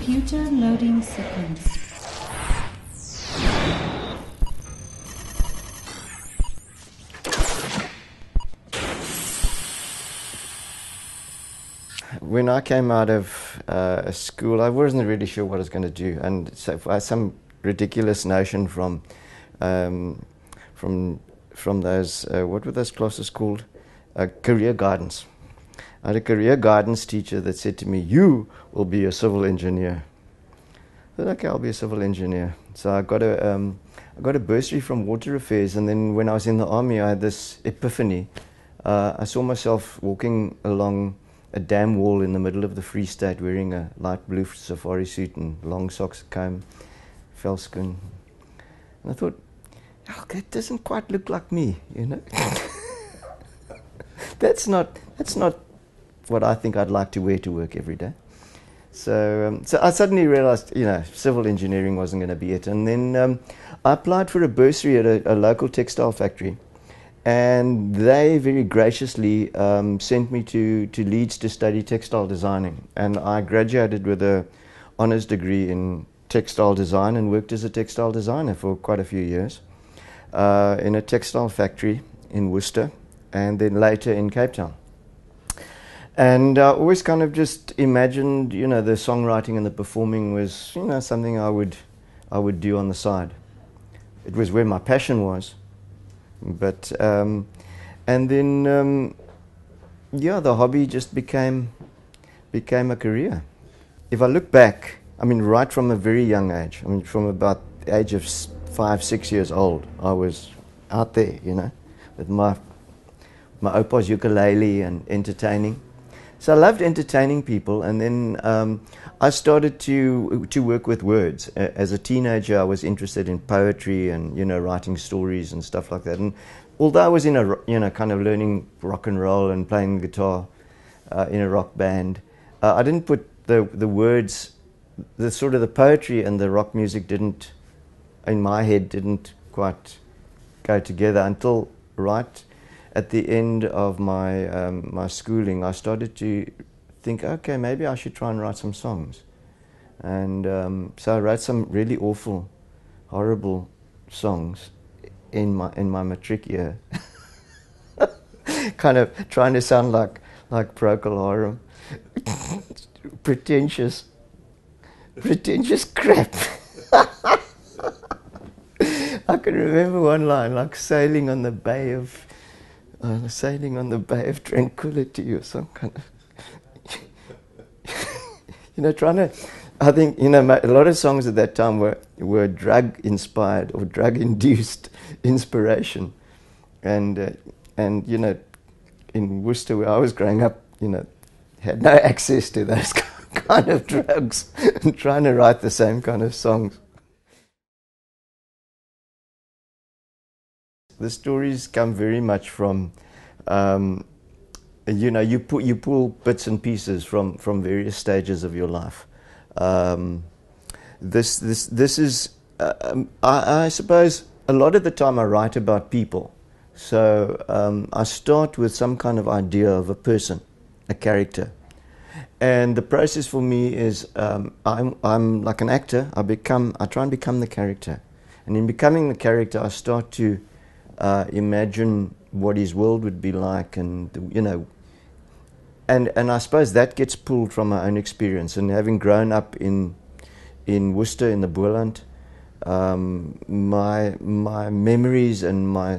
Computer loading sequence. When I came out of school, I wasn't really sure what I was going to do, and so I had some ridiculous notion from those what were those classes called? Career guidance. I had a career guidance teacher that said to me, "You will be a civil engineer." I said, "Okay, I'll be a civil engineer." So I got a bursary from Water Affairs, and then when I was in the army, I had this epiphany. I saw myself walking along a dam wall in the middle of the Free State wearing a light blue safari suit and long socks, comb, felskin. And I thought, oh, that doesn't quite look like me, you know. That's not what I think I'd like to wear to work every day. So I suddenly realized, civil engineering wasn't going to be it. And then I applied for a bursary at a local textile factory. And they very graciously sent me to Leeds to study textile designing. And I graduated with an honours degree in textile design and worked as a textile designer for quite a few years in a textile factory in Worcester and then later in Cape Town. And I always kind of just imagined, the songwriting and the performing was, something I would do on the side. It was where my passion was. But and then the hobby just became a career. If I look back, right from a very young age, from about the age of 5-6 years old, I was out there, with my opa's ukulele and entertaining. So I loved entertaining people, and then I started to work with words. As a teenager, I was interested in poetry and writing stories and stuff like that. And although I was in a kind of learning rock and roll and playing guitar in a rock band, I didn't put the words, the sort of the poetry and the rock music didn't quite go together until right at the end of my my schooling. I started to think, okay, maybe I should try and write some songs. And so I wrote some really awful, horrible songs in my matric year, kind of trying to sound like Procol Harum, pretentious crap. I can remember one line, like sailing on the Bay of Tranquility or some kind of, trying to. I think a lot of songs at that time were drug inspired or drug induced inspiration, and in Worcester where I was growing up, had no access to those kind of drugs, and trying to write the same kind of songs. The stories come very much from, you pull bits and pieces from various stages of your life. This is, I suppose, a lot of the time I write about people. So I start with some kind of idea of a person, a character. And the process for me is I'm like an actor. I try and become the character. And in becoming the character, I start to imagine what his world would be like, and and I suppose that gets pulled from my own experience. And having grown up in Worcester in the Boerland, my memories and my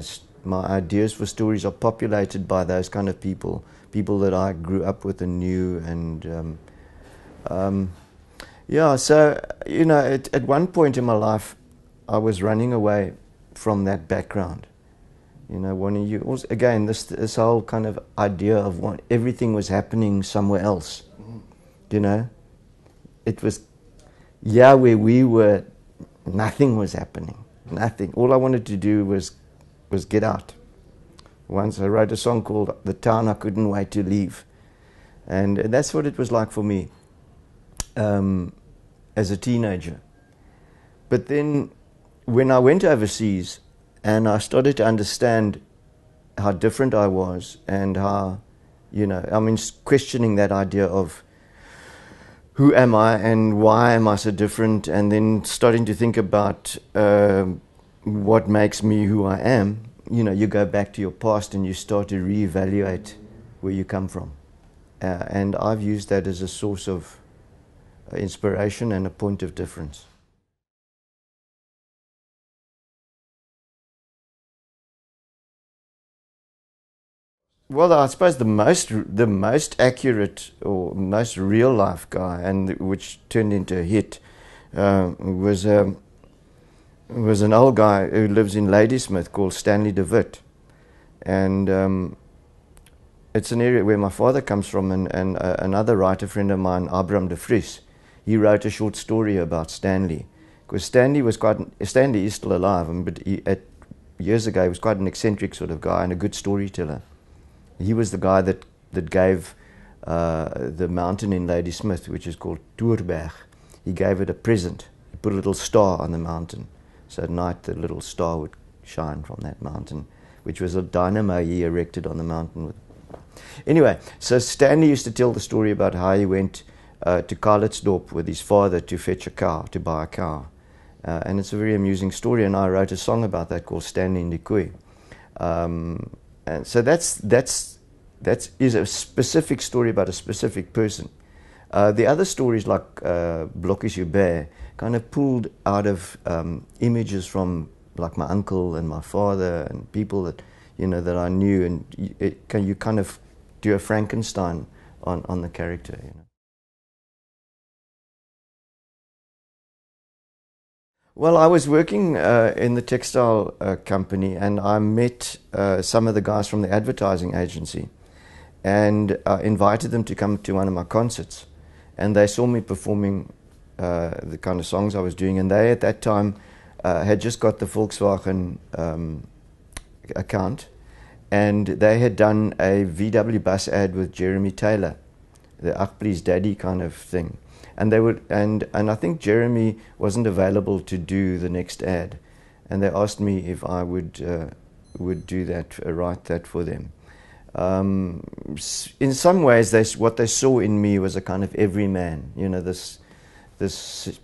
ideas for stories are populated by those kind of people that I grew up with and knew. And so at one point in my life, I was running away from that background. Also, again, this whole kind of idea of everything was happening somewhere else. It was, where we were, nothing was happening. Nothing. All I wanted to do was get out. Once I wrote a song called "The Town I Couldn't Wait to Leave," and that's what it was like for me as a teenager. But then, when I went overseas, and I started to understand how different I was, and how, questioning that idea of who am I and why am I so different, and then starting to think about what makes me who I am. You go back to your past and you start to reevaluate where you come from. And I've used that as a source of inspiration and a point of difference. Well, I suppose the most accurate or most real life guy, and which turned into a hit, was an old guy who lives in Ladysmith called Stanley de Wit, and it's an area where my father comes from, and another writer friend of mine, Abraham de Vries, he wrote a short story about Stanley, because Stanley is still alive, but years ago he was quite an eccentric sort of guy and a good storyteller. He was the guy that gave the mountain in Ladysmith, which is called Toerberg, he gave it a present. He put a little star on the mountain, so at night the little star would shine from that mountain, which was a dynamo he erected on the mountain. Anyway, so Stanley used to tell the story about how he went to Karlitsdorp with his father to fetch a cow, to buy a cow. And it's a very amusing story, and I wrote a song about that called Stanley in the Koei. And so that is a specific story about a specific person. The other stories, like Blokkies Joubert, kind of pulled out of images from like my uncle and my father and people that that I knew, and you kind of do a Frankenstein on the character. Well, I was working in the textile company, and I met some of the guys from the advertising agency, and invited them to come to one of my concerts. And they saw me performing the kind of songs I was doing, and they at that time had just got the Volkswagen account, and they had done a VW bus ad with Jeremy Taylor, the Ach Please Daddy kind of thing. And they would, and I think Jeremy wasn't available to do the next ad, and they asked me if I would do that, write that for them. In some ways, what they saw in me was a kind of everyman, this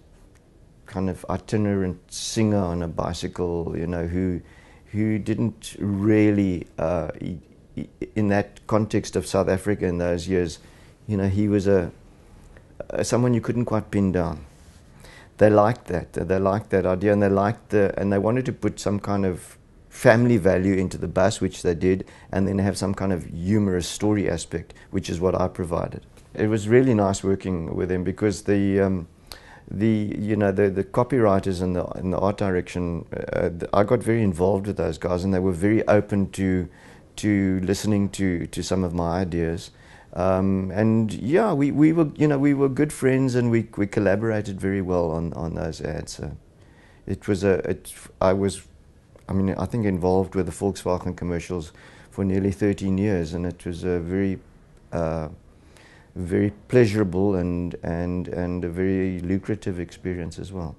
kind of itinerant singer on a bicycle, who didn't really, in that context of South Africa in those years, he was someone you couldn't quite pin down. They liked that. They liked that idea, and they wanted to put some kind of family value into the bus, which they did, and then have some kind of humorous story aspect, which is what I provided. It was really nice working with them, because the copywriters and the art direction, I got very involved with those guys, and they were very open to listening to some of my ideas. And yeah, we were good friends, and we collaborated very well on those ads. So I think involved with the Volkswagen commercials for nearly 13 years, and it was a very very pleasurable and a very lucrative experience as well.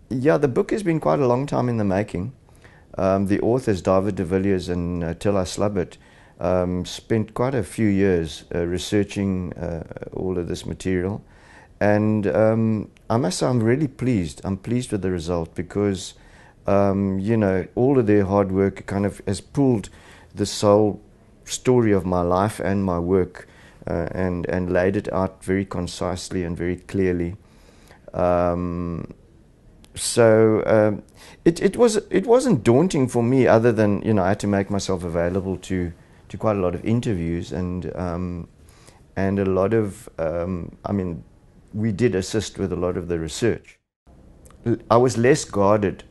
Yeah, the book has been quite a long time in the making. The authors, David de Villiers and Tilla Slubbert, spent quite a few years researching all of this material. And I must say I'm really pleased. I'm pleased with the result, because all of their hard work kind of has pulled this whole story of my life and my work and laid it out very concisely and very clearly. So it wasn't daunting for me, other than I had to make myself available to quite a lot of interviews, and a lot of we did assist with a lot of the research. I was less guarded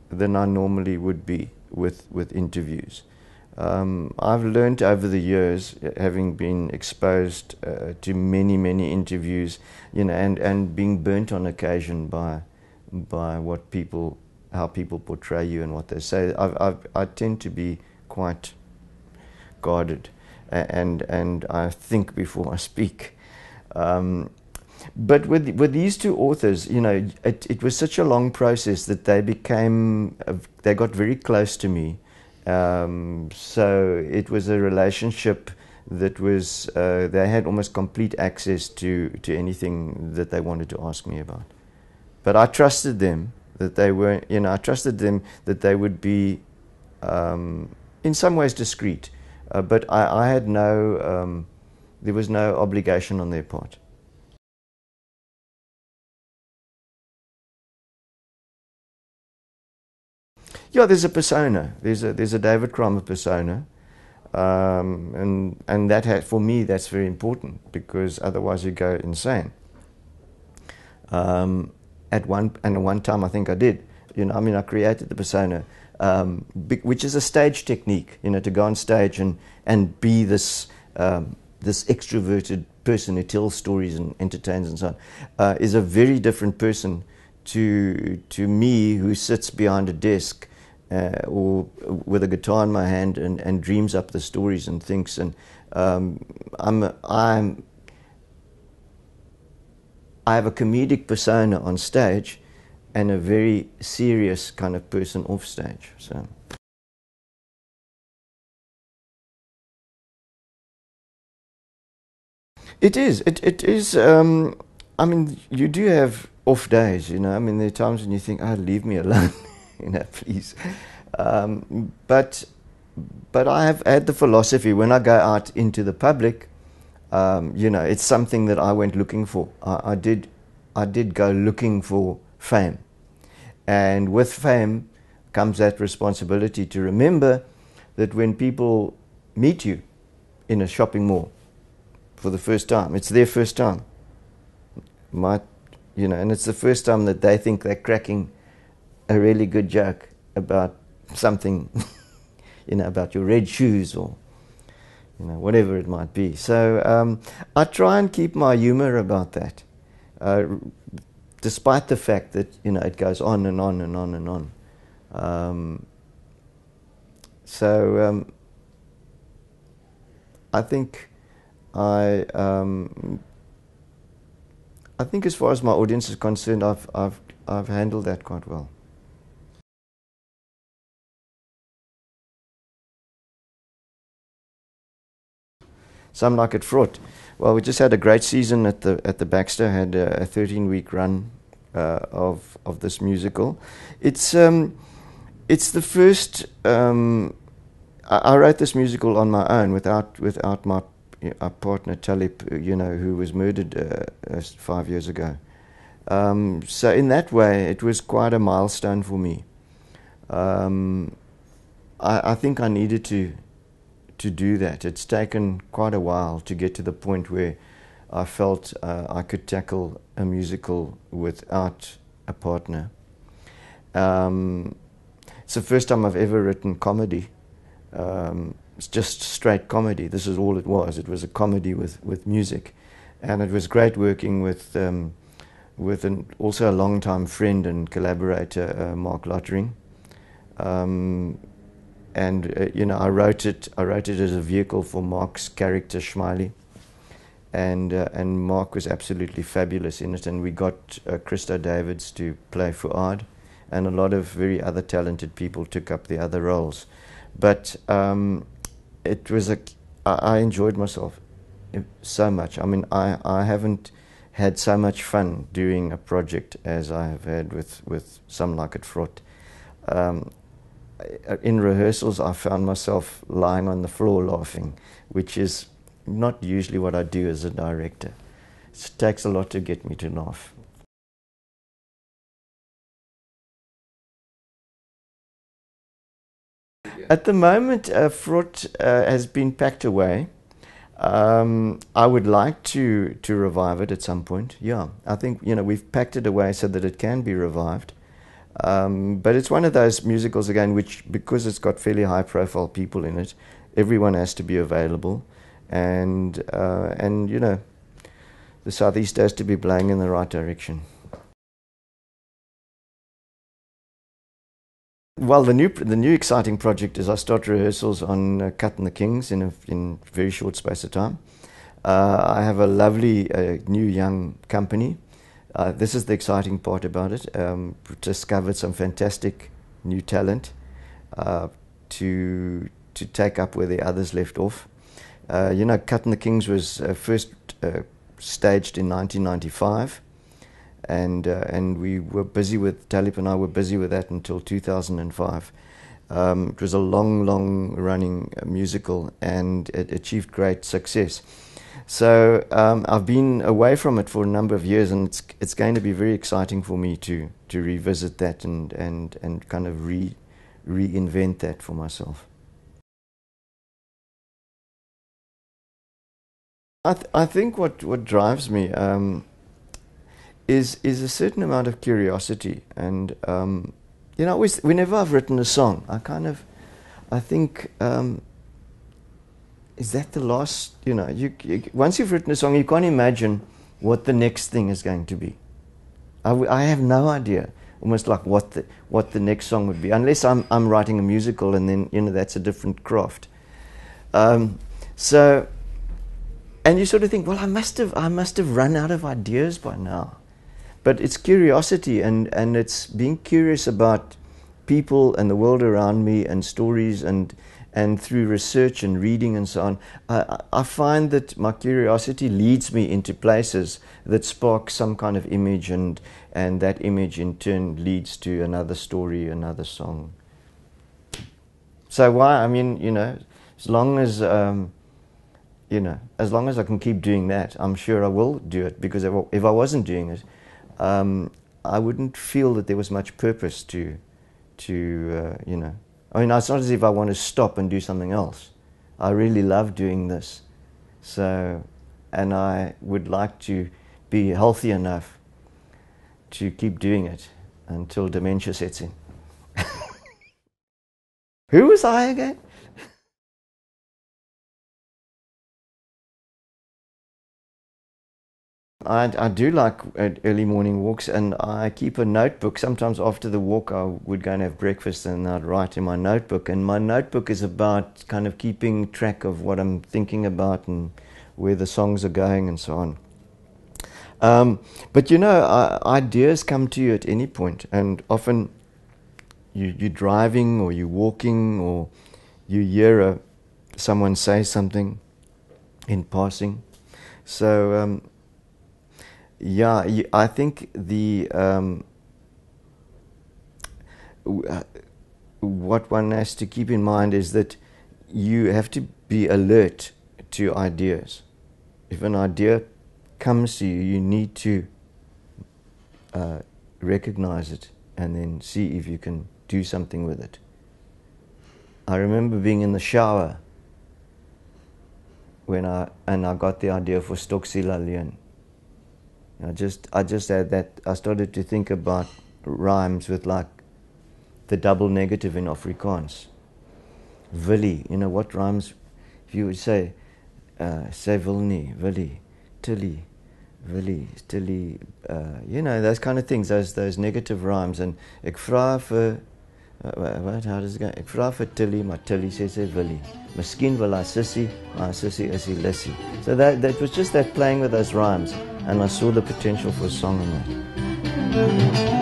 than I normally would be with interviews. I've learned over the years, having been exposed to many interviews, and being burnt on occasion by how people portray you and what they say. I tend to be quite guarded, and I think before I speak. But with these two authors, it was such a long process that they got very close to me, So it was a relationship that was, they had almost complete access to anything that they wanted to ask me about. But I trusted them that they were, I trusted them that they would be in some ways discreet. But I had no, there was no obligation on their part. Yeah, there's a persona. There's a David Kramer persona. And that for me, that's very important, because otherwise you go insane. At one time, I think I did. I created the persona, which is a stage technique. To go on stage and be this this extroverted person who tells stories and entertains and so on, is a very different person to me, who sits behind a desk or with a guitar in my hand and dreams up the stories and thinks. And I have a comedic persona on stage and a very serious kind of person off stage. So it is. It is. You do have off days. There are times when you think, "Oh, leave me alone," please. But I have had the philosophy, when I go out into the public, it's something that I went looking for. I did go looking for fame, and with fame comes that responsibility to remember that when people meet you in a shopping mall for the first time, it's their first time. And it's the first time that they think they're cracking a really good joke about something, about your red shoes or whatever it might be. So I try and keep my humor about that, despite the fact that it goes on and on and on and on. I think I think as far as my audience is concerned, I've handled that quite well. Some like it fraught. Well, we just had a great season at the Baxter. Had a 13-week run of this musical. It's the first. I wrote this musical on my own without my partner Talib, who was murdered 5 years ago. So in that way, it was quite a milestone for me. I think I needed to do that. It's taken quite a while to get to the point where I felt I could tackle a musical without a partner. It's the first time I've ever written comedy. It's just straight comedy. This is all it was. It was a comedy with music, and it was great working with also a long-time friend and collaborator, Mark Lottering. I wrote it as a vehicle for Mark's character Schmeili, and Mark was absolutely fabulous in it. And we got Christo Davids to play Fuad, and a lot of very other talented people took up the other roles. But it was I enjoyed myself so much. I haven't had so much fun doing a project as I have had with Some Like It Fraught. In rehearsals, I found myself lying on the floor laughing, which is not usually what I do as a director. It takes a lot to get me to laugh. At the moment, Fraught has been packed away. I would like to revive it at some point. Yeah, I think we've packed it away so that it can be revived. But it's one of those musicals again, which, because it's got fairly high-profile people in it, everyone has to be available, and the Southeast has to be blowing in the right direction. Well, the new exciting project is I start rehearsals on Cut and the Kings in a very short space of time. I have a lovely new young company. This is the exciting part about it. Discovered some fantastic new talent to take up where the others left off. You know, Cut and the Kings was first staged in 1995, and we were busy with, Talib and I were busy with that until 2005. It was a long running musical, and it achieved great success. So I've been away from it for a number of years, and it's going to be very exciting for me to revisit that and kind of reinvent that for myself. I think what drives me is a certain amount of curiosity, and you know, whenever I've written a song, I think, is that the last? You know, once you've written a song, you can't imagine what the next thing is going to be. I have no idea, almost like what the next song would be, unless I'm writing a musical, and then, you know, that's a different craft. So, and you sort of think, well, I must have run out of ideas by now. But it's curiosity, and it's being curious about people and the world around me, and stories, and through research and reading and so on, I find that my curiosity leads me into places that spark some kind of image, and that image in turn leads to another story, another song. So why? I mean, you know, as long as you know, as long as I can keep doing that, I'm sure I will do it. Because if I wasn't doing it, I wouldn't feel that there was much purpose to you know. I mean, it's not as if I want to stop and do something else. I really love doing this. So, and I would like to be healthy enough to keep doing it until dementia sets in. Who was I again? I do like early morning walks, and I keep a notebook. Sometimes after the walk I would go and have breakfast, and I'd write in my notebook. And my notebook is about kind of keeping track of what I'm thinking about and where the songs are going and so on. But you know, ideas come to you at any point, and often you're driving, or you're walking, or you hear someone say something in passing. So yeah, I think what one has to keep in mind is that you have to be alert to ideas. If an idea comes to you, you need to recognize it and then see if you can do something with it. I remember being in the shower when I got the idea for Stoksila Leon. I just had that. I started to think about rhymes with like the double negative in Afrikaans. Willie, you know what rhymes? If you would say wilnie, Willie, tilly, Willie, tilly, you know, those kind of things, those negative rhymes. And ek vra vir, how does it go? Ek vra vir Tilly, maar Tilly sê sy Willie. Miskien wil haar sissie, maar haar sissie is die Lissy. So that was just that, playing with those rhymes, and I saw the potential for a song in that.